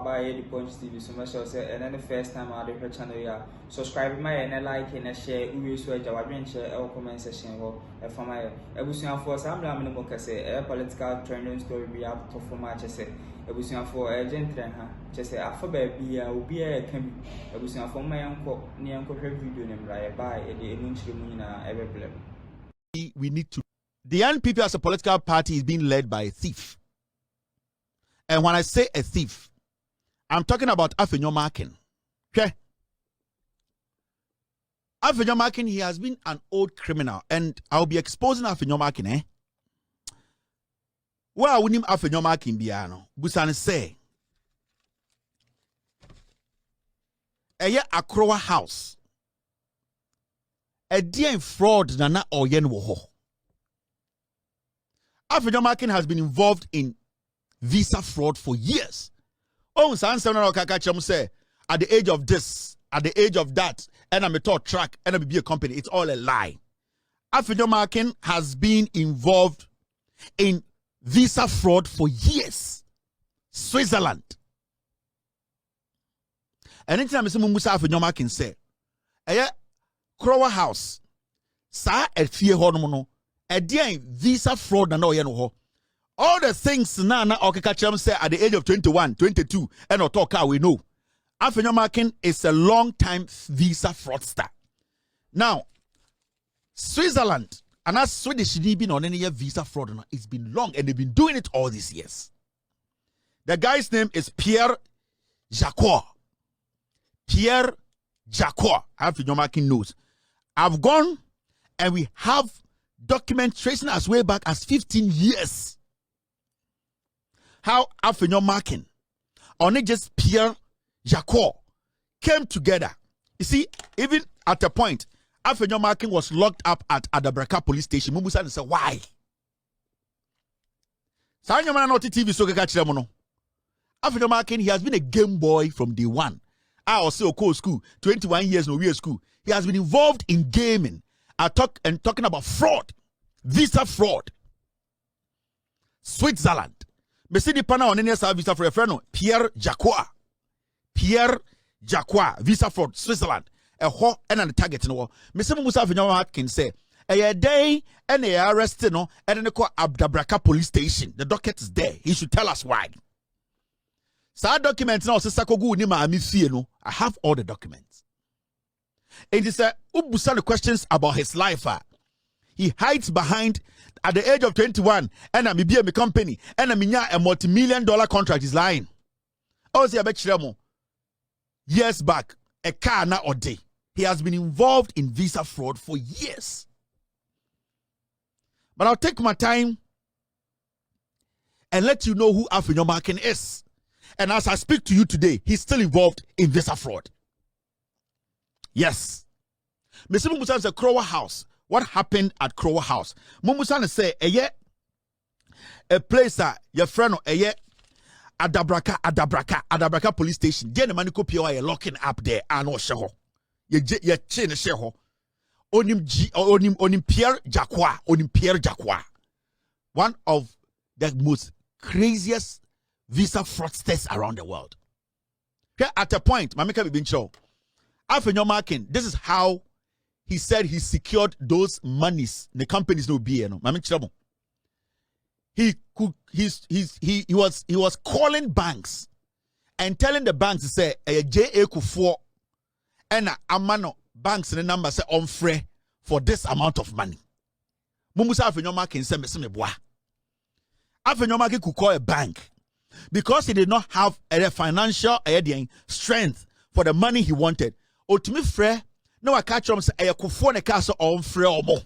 by the Punch TV. So much and then the first time I do her channel here. Subscribe my and like and share. We will share our comment section or for my ebusian for some lamino say a political trending story be up to for much as ebusian for a gentleman. Just say alphabet be a be a can ebusian for my uncle near uncle video name right by a munchimuna ever blame. We need to. The NPP as a political party is being led by a thief. And when I say a thief, I'm talking about Afenyo Markins. Okay? Afenyo Markins, he has been an old criminal. And I'll be exposing Afenyo Markins, eh? Where I would name Afenyo Markins biano. Busan say. Eye Akrowa house. A dear fraud nana oyen woho. Afenyo Markins has been involved in visa fraud for years. Oh, say at the age of this, at the age of that, and I'm a top track, and I'm be a company. It's all a lie. Afenyo Markins has been involved in visa fraud for years. Switzerland. And anytime I say Musa Afenyo Markins say, Crower House, sa et fie honomono, a dear visa fraud and no. All the things Nana Okakacham say at the age of 21, 22, and Otoka we know. Afenyo Markins is a long time visa fraudster. Now, Switzerland, and as Swedish been on any visa fraud, it's been long and they've been doing it all these years. The guy's name is Pierre Jacquot. Pierre Jacquot. Afenyo Markins knows. I've gone and we have documents tracing us way back as 15 years. How Afenyo Markins, or not just Pierre Jacquot, came together. You see, even at a point, Afenyo Markins was locked up at Adabraka police station. Mumusa said, why? Afenyo Markins, he has been a game boy from day one. I also go school, 21 years no real school. He has been involved in gaming. Talking about fraud, visa fraud. Switzerland. Mesidi pana on any visa for a friend, Pierre Jacquot. Pierre Jacquot, visa fraud, Switzerland. A ho and a target no. Mr. Musa Afenyo Markins say a day and they arrested no and then they call Adabraka police station. The docket is there. He should tell us why. Sa documents now Sakogu Nima Amifie no. I have all the documents. And he said, Ubusa the questions about his life. He hides behind at the age of 21 and I'm be a company and I'm a multi-million-dollar contract is lying. Oh, see, I bet you years back, a car now or day. He has been involved in visa fraud for years. But I'll take my time and let you know who Afenyo Markins is. And as I speak to you today, he's still involved in visa fraud. Yes. Mr. Mumusa is a Crower House. What happened at Crower House? Mumusa say, a place your friend Adabraka police station. Then the man ko pio are locking up there and no sheho. Ye chain sheho. Onim Pierre Jacquot. One of the most craziest visa fraudsters around the world. At a point, Mamika be show. Afenyo Markins, this is how he said he secured those monies. The companies no be no. He was calling banks and telling the banks to say a JA Kufo and amano banks the number say on free for this amount of money. Mumusa Afenyo Markins say me boa. Afenyo Markins could call a bank because he did not have a financial strength for the money he wanted. Or to me, frere, no, I catch him say, I could a castle on frere or more.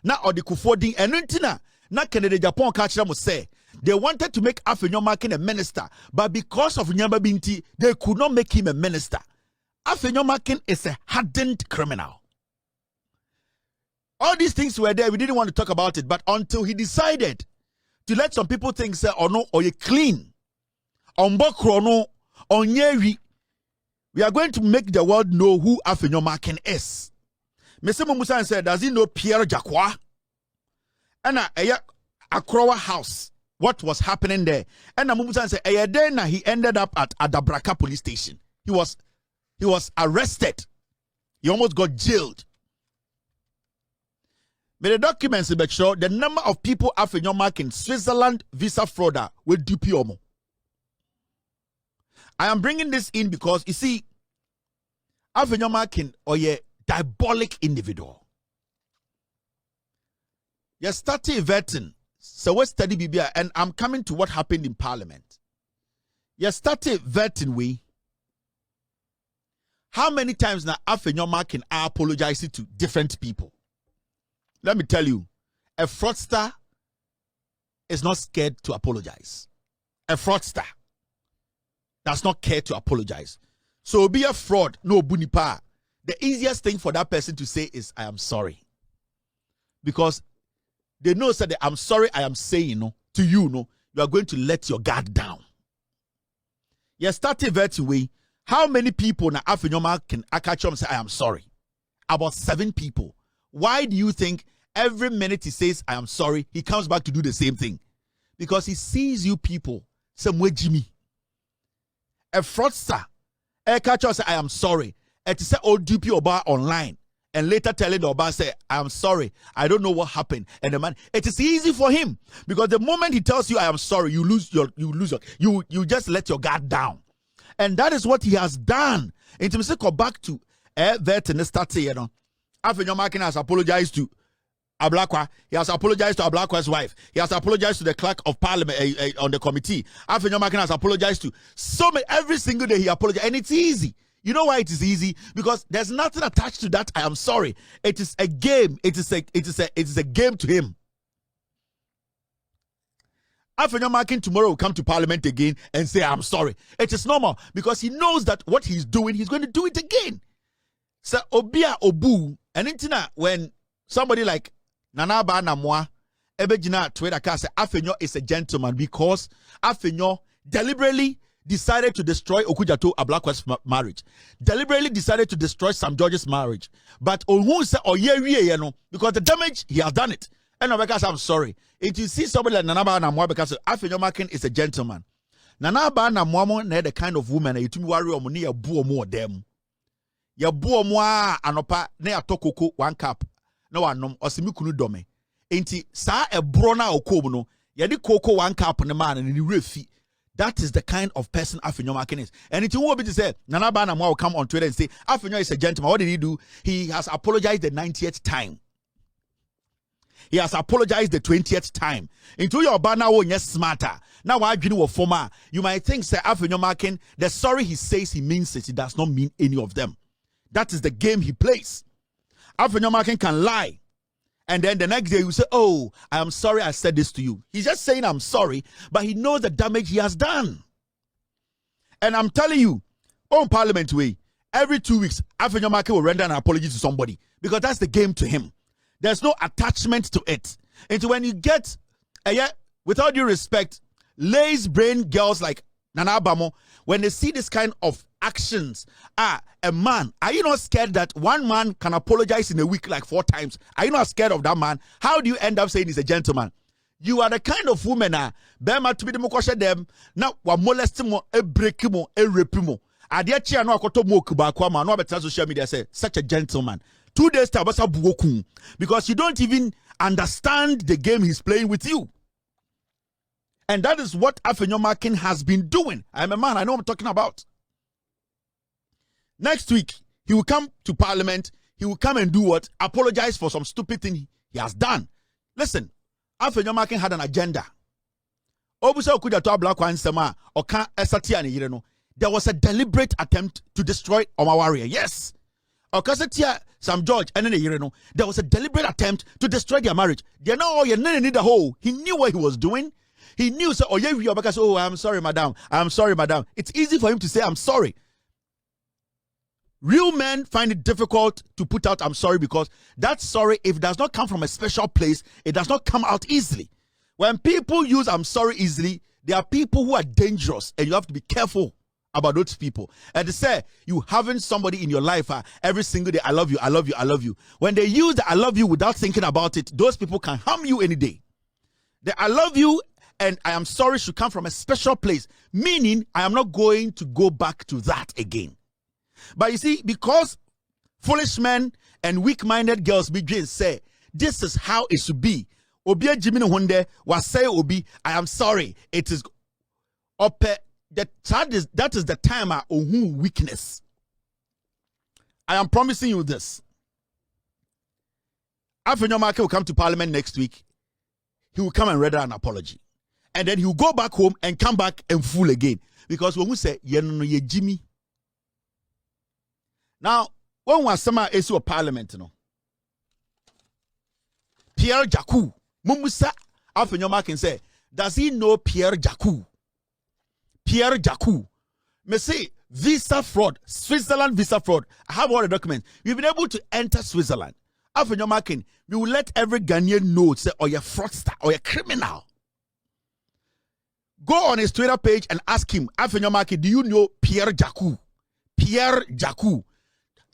Now, or the Kufoding and Rentina, not Canada Japan catch them say they wanted to make Afenyo Markins a minister, but because of Nyamba Binti, they could not make him a minister. Afenyo Markins is a hardened criminal. All these things were there, we didn't want to talk about it, but until he decided to let some people think, say, or no, or you clean, on Bokrono, on Yeri. We are going to make the world know who Afenyo Markins is. Mr. Mumusa said, does he know Pierre Jacquot? And a Crower House. what was happening there. And Namumusan said, he ended up at Adabraka police station. He was arrested. He almost got jailed. May the documents show the number of people Afenyo in Switzerland visa frauder with DPOMO. I am bringing this in because you see, Afenyo or a diabolic individual. You started vetting. So what study BBA, and I'm coming to what happened in Parliament. You started vetting we. How many times now Afenyo can apologize to different people? Let me tell you, a fraudster is not scared to apologize. A fraudster does not care to apologize. So be a fraud, no bunipa. The easiest thing for that person to say is, I am sorry. Because they know that I'm sorry I am saying to you, you are going to let your guard down. You started that way. How many people now Afenyo can catch and say I am sorry? About 7 people. Why do you think every minute he says I am sorry, he comes back to do the same thing? Because he sees you people somewhere Jimmy. A fraudster, a catcher say I am sorry. It is old DP Oba online. And later telling the Oba say, I am sorry, I don't know what happened. And the man, it is easy for him because the moment he tells you I am sorry, you just let your guard down. And that is what he has done. And to go back to that and start saying, Afenyo Markins has apologized to Ablakwa. He has apologized to Ablakwa's wife. He has apologized to the clerk of parliament on the committee. Afenyo Markins has apologized to so many, every single day he apologized. And it's easy. You know why it is easy? Because there's nothing attached to that. I am sorry. It is a game. It is a game to him. Afenyo Markins tomorrow will come to parliament again and say, I'm sorry. It is normal because he knows that what he's doing, he's going to do it again. So, Obia Obu, and intina, when somebody like Nanaba Namwa, Ebejina Twitter say Afenyo is a gentleman because Afenyo deliberately decided to destroy Okujato Ablakwa's marriage, deliberately decided to destroy Sam George's marriage. But because the damage, he has done it. And because I'm sorry. If you see somebody like Nanaba Namwa, because Afenyo Markins is a gentleman. Nanaba Namwa, the kind of woman you to worry on money a boo more them. Ya buo mwa anopa ne atokoko 1 cup na wanom osimikunu dome enti sa ebro na okom no ye de koko 1 cup ne man ne refi. That is the kind of person Afenyo Markins is. And it will be to say Nanaba Namwa will come on Twitter and say Afenyo is a gentleman. What did he do? He has apologized the 90th time. He has apologized the 20th time. Into your banner won yes smarter. Now I agree with former. You might think say Afenyo Markins, the sorry he says he means it. He does not mean any of them. That is the game he plays. Afenyo Markins can lie. And then the next day you say, oh, I am sorry I said this to you. He's just saying I'm sorry, but he knows the damage he has done. And I'm telling you, on Parliament way, every 2 weeks, Afenyo Markins will render an apology to somebody because that's the game to him. There's no attachment to it. And when you get, without due respect, lazy brain girls like Nana Abamo, when they see this kind of actions, a man, are you not scared that one man can apologize in a week like 4 times? Are you not scared of that man? How do you end up saying he's a gentleman? You are the kind of woman bema to be the mokoshe them now wa molest mo e break mo e rape mo adia chia no akoto mo kuba kwa ma no betra social media say such a gentleman 2 days ta basa buoku because you don't even understand the game he's playing with you. And that is what Afenyo Markins has been doing. I'm a man, I know what I'm talking about. Next week, he will come to Parliament. He will come and do what? Apologize for some stupid thing he has done. Listen, Afenyo Markins had an agenda. There was a deliberate attempt to destroy Oma Warrior. Yes. Sam George and then there was a deliberate attempt to destroy their marriage. They know you need the whole. He knew what he was doing. He knew so because I'm sorry, madam. I'm sorry, madam. It's easy for him to say I'm sorry. Real men find it difficult to put out I'm sorry because that sorry, if it does not come from a special place, it does not come out easily. When people use I'm sorry easily, there are people who are dangerous and you have to be careful about those people. And they say you having somebody in your life every single day, I love you, I love you, I love you. When they use the I love you without thinking about it, those people can harm you any day. The I love you and I am sorry should come from a special place, meaning I am not going to go back to that again. But you see, because foolish men and weak-minded girls begin say, this is how it should be. Obi Jimmy Hunde was say Obi, I am sorry. It is that is the time of weakness. I am promising you this. Afenyo will come to Parliament next week. He will come and render an apology. And then he will go back home and come back and fool again. Because when we say, ye Jimmy. Now, when we are issue of Parliament, Pierre Jaku, Mumusa Afenyo Markins say, does he know Pierre Jaku? Pierre Jaku. Me say, visa fraud, Switzerland visa fraud. I have all the documents. You've been able to enter Switzerland. Afenyo Markins, we will let every Ghanaian know, say, or you're fraudster, or you're criminal. Go on his Twitter page and ask him, Afenyo Markins, do you know Pierre Jaku? Pierre Jaku.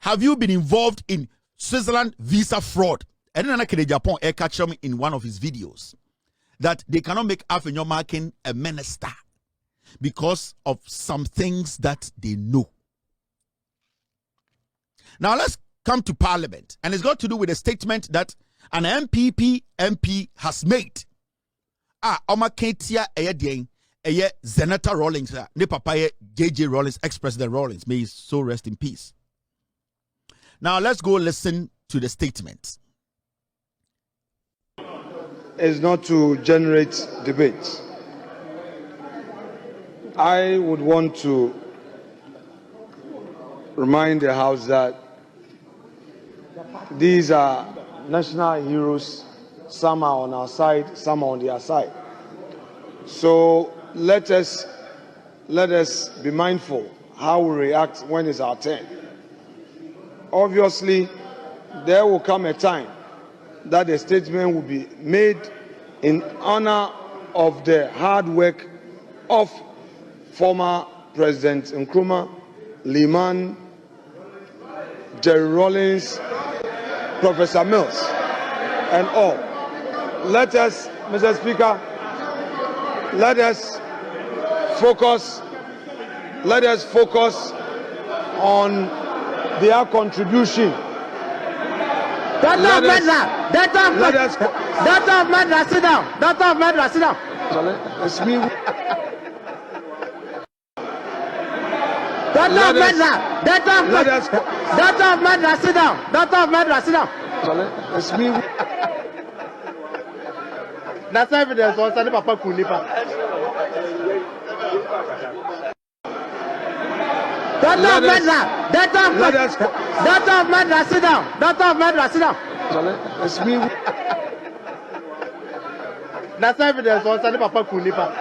Have you been involved in Switzerland visa fraud? And then Japan air catch him in one of his videos that they cannot make Afenyo Markins a minister because of some things that they know. Now let's come to Parliament, and it's got to do with a statement that an MP has made. Oma Ketia Senator Rawlings, ne papa JJ Rawlings, ex-president Rawlings, may he so rest in peace. Now let's go listen to the statement. Is not to generate debate. I would want to remind the House that these are national heroes. Some are on our side, some are on their side. So let us be mindful how we react when it's our turn. Obviously, there will come a time that a statement will be made in honor of the hard work of former President Nkrumah, Liman, Jerry Rawlings, Professor Mills, and all. Let us, Mr. Speaker, let us focus on their contribution. Doctor of Madras, sit down. Doctor of Madras, sit down. It's me. Doctor of Madras, sit down. Doctor of Madras, sit down. It's me. That's evidence. Also, Papa Kunipa. Doctor of Madras, sit down. Doctor of Madras, sit down. It's me. That's evidence. Also, Papa Kunipa.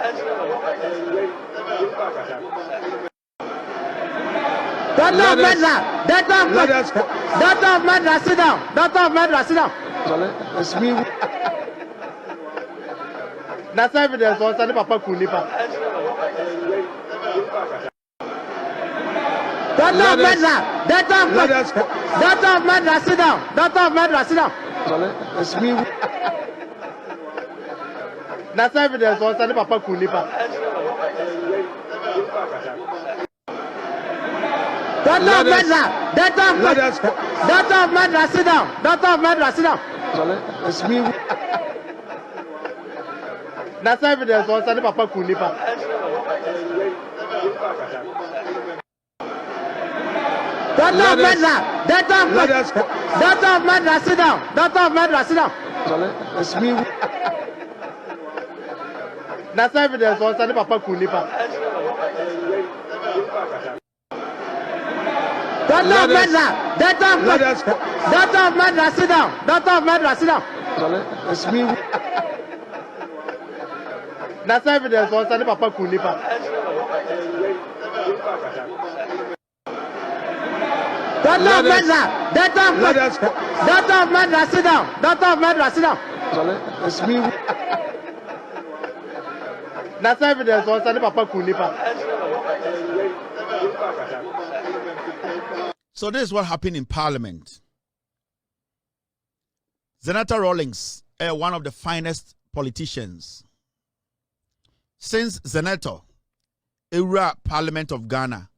Doctor of Madras, sit down. Doctor of Madras, sit down. It's me. That's evidence. Also, Papa Kunipa. Doctor of Madras, sit down. Doctor of Madras, sit down. It's me. That's evidence. Also, Papa Kunipa. Doctor of Madras, sit down. Doctor of Madras, sit down. It's me. That's evidence. Also, Papa Kunipa. Doctor of Madras, sit down. Doctor of Madras, sit down. It's me. That's evidence. Also, Papa Kunipa. Doctor of Madras, sit down. Doctor of Madras, sit down. It's me. That's evidence. Also, Papa Kunipa. Doctor of Madras, sit down. Doctor of Madras, sit down. It's me. That's evidence. Also, Papa Kunipa. So this is what happened in Parliament. Senator Rawlings, one of the finest politicians, since Senator Ewura Parliament of Ghana,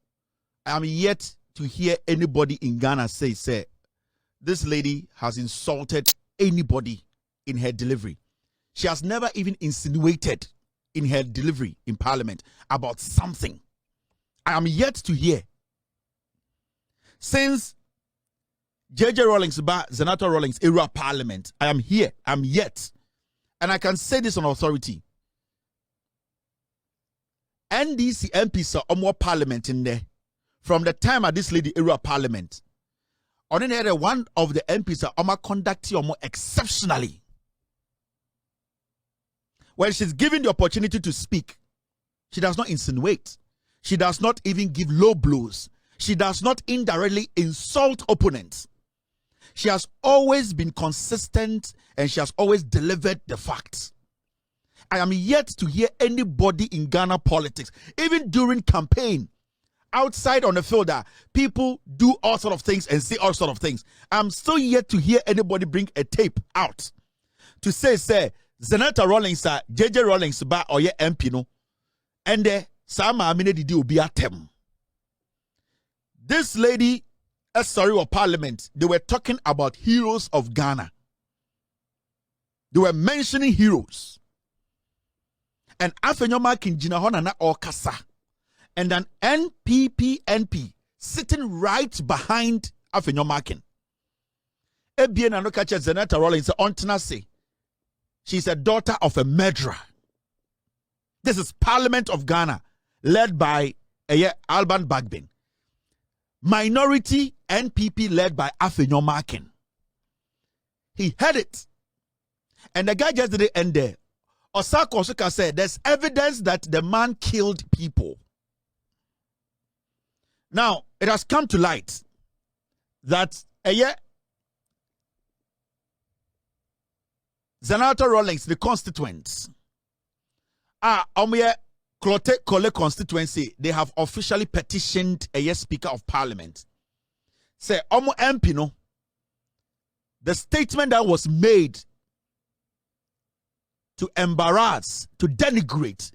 I am yet to hear anybody in Ghana say, this lady has insulted anybody in her delivery. She has never even insinuated in her delivery in Parliament about something. I am yet to hear. Since J.J. Rawlings, Senator Rawlings, Ewura Parliament, I am here. I'm yet. And I can say this on authority. NDC MPs are more parliament in there. From the time of this lady Ewura Parliament, on any other one of the MPs are conducting more exceptionally. When she's given the opportunity to speak, she does not insinuate. She does not even give low blows. She does not indirectly insult opponents. She has always been consistent and she has always delivered the facts. I am yet to hear anybody in Ghana politics, even during campaign, outside on the field, that people do all sort of things and say all sort of things. I'm still yet to hear anybody bring a tape out to say, Senator Rawlings, J.J. Rawlings, or ye MP no, and sama amine didi obi atem. This lady, of Parliament, they were talking about heroes of Ghana. They were mentioning heroes. And Afenyo Markins jina ho na okasa. And an NPP sitting right behind Afenyo Markins. Ebien no catch Senator Rawlings ontena say she's a daughter of a murderer. This is Parliament of Ghana, led by Alban Bagbin. Minority NPP led by Afenyo Markins. He had it. And the guy just did it end there. Osako Osuka said there's evidence that the man killed people. Now, it has come to light that Senator Rawlings, the constituents, Klote Kole constituency, they have officially petitioned Speaker of Parliament. Say, Omo MP no, the statement that was made to embarrass, to denigrate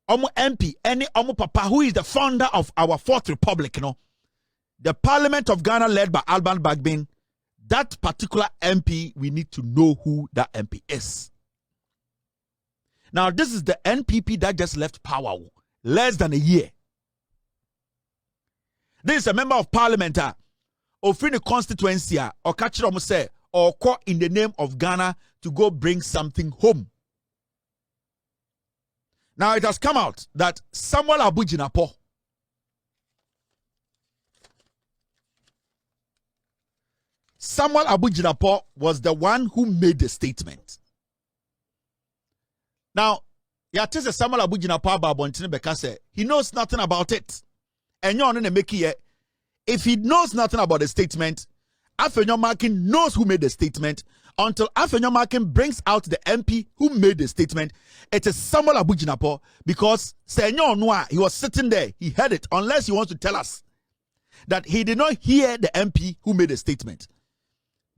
Omo MP, any Omo Papa, who is the founder of our Fourth Republic, the Parliament of Ghana led by Alban Bagbin, that particular MP, we need to know who that MP is. Now, this is the NPP that just left power less than a year. This is a member of Parliament of the constituency or catch say or call in the name of Ghana to go bring something home. Now it has come out that Samuel Abujinapo was the one who made the statement. Now, Yatese Samuel Abujinapo Babontine Bekase, he knows nothing about it. And you're on make it. If he knows nothing about the statement, Afenyo Markins knows who made the statement. Until Afenyo Markins brings out the MP who made the statement, it is Samuel Abujinapo, because Senyor Noir, he was sitting there, he heard it, unless he wants to tell us that he did not hear the MP who made the statement.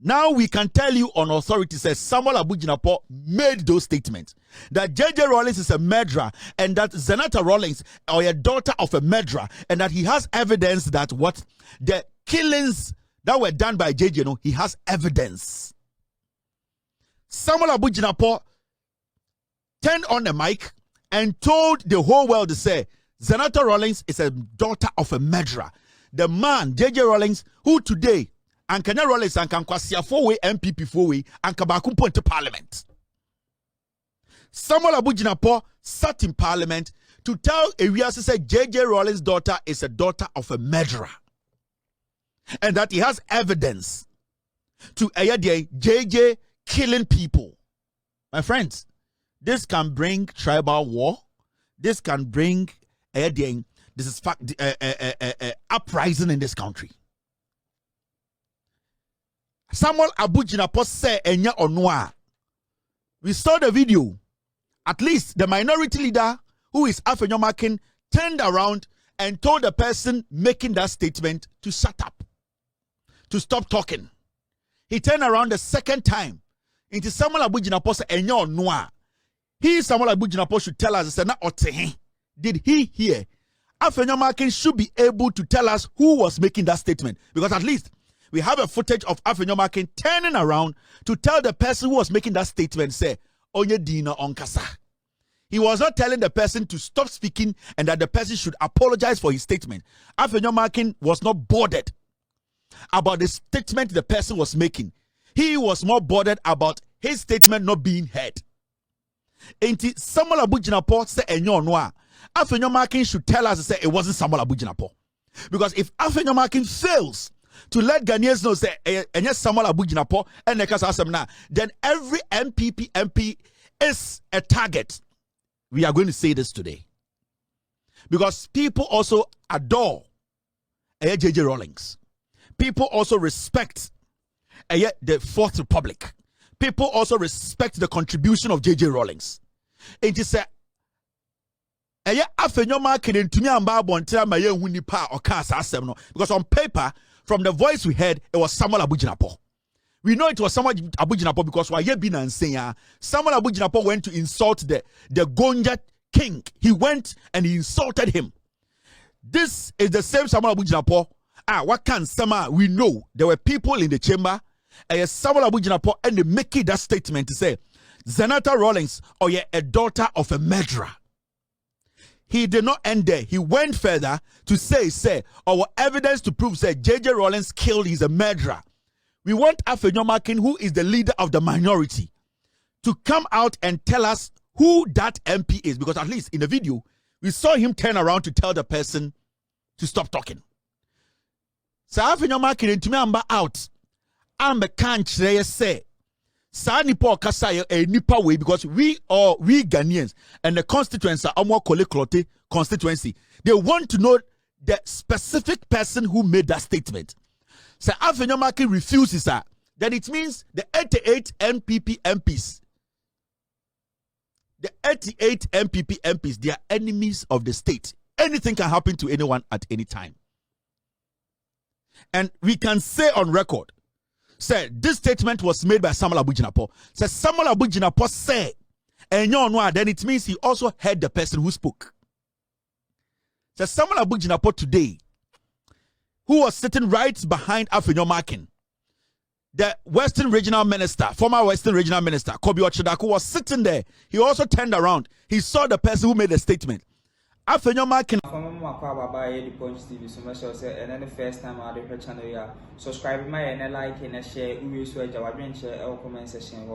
Now we can tell you on authority, says Samuel Abujinapo made those statements. That J.J. Rawlings is a murderer, and that Senator Rawlings or a daughter of a murderer, and that he has evidence that what the killings that were done by J.J. he has evidence. Samuel Abujinapo turned on the mic and told the whole world to say, Senator Rawlings is a daughter of a murderer. The man, J.J. Rawlings, who today, and Kenya Rawlings and Kankwasiya 4-way MPP 4-way and Kabakumpo into Parliament. Samuel Abujinapo sat in Parliament to tell Ewiase say J.J. Rawlings' daughter is a daughter of a murderer. And that he has evidence to J.J. killing people. My friends, this can bring tribal war. This can bring uprising in this country. Samuel Abujinapo said enya onwa. We saw the video. At least the minority leader, who is Afenyo Markins, turned around and told the person making that statement to shut up, to stop talking. He turned around the second time. Into Samuel Abujinapo said enya onwa. he, Samuel Abujinapo, should tell us, did he hear? Afenyo Markins should be able to tell us who was making that statement. Because at least we have a footage of Afenyo Markins turning around to tell the person who was making that statement, say, Onye dina nkansah. He was not telling the person to stop speaking and that the person should apologize for his statement. Afenyo Markins was not bothered about the statement the person was making. He was more bothered about his statement not being heard. Enti Samuel Abujinapo say enyo noa. Afenyo Markins should tell us say it wasn't Samuel Abujinapo. Because if Afenyo Markins fails to let Ghanaians know say enye Samuel Abujinapo and nekasa then every MP is a target. We are going to say this today. Because people also adore JJ Rawlings. People also respect the Fourth Republic. People also respect the contribution of JJ Rawlings. And he said, because on paper, from the voice we heard, it was Samuel Abujinapo. We know it was Samuel Abujinapo because Samuel Abujinapo went to insult the Gonja king. He went and he insulted him. This is the same Samuel Abujinapo. What can we know? There were people in the chamber. Samuel Abujinapo and they make that statement to say, Zenata Rawlings, or a daughter of a murderer. He did not end there. He went further to say, our evidence to prove that JJ Rawlings killed is a murderer. We want Afenyo Markins, who is the leader of the minority, to come out and tell us who that MP is. Because at least in the video, we saw him turn around to tell the person to stop talking. So Afenyo Markins to me amba out. I'm a country say. Sa nipa okasa a nipa way because we Ghanaians and the constituency Amwa Kole Klote constituency. They want to know the specific person who made that statement. So Afenyo Markins refuses that. Then it means the 88 MPs. The 88 MPs, they are enemies of the state. Anything can happen to anyone at any time. And we can say on record, said this statement was made by Samuel Abujinapo. Said Samuel Abujinapo said, and then it means he also heard the person who spoke. Said Samuel Abujinapo today, who was sitting right behind Afenyo Markins, the Western Regional Minister, former Western Regional Minister, Kobi Ochedaku, was sitting there. He also turned around. He saw the person who made the statement. Afenyo Markins. TV, so much and then the first time I do channel, subscribe my and like and share. We will share. Comment section.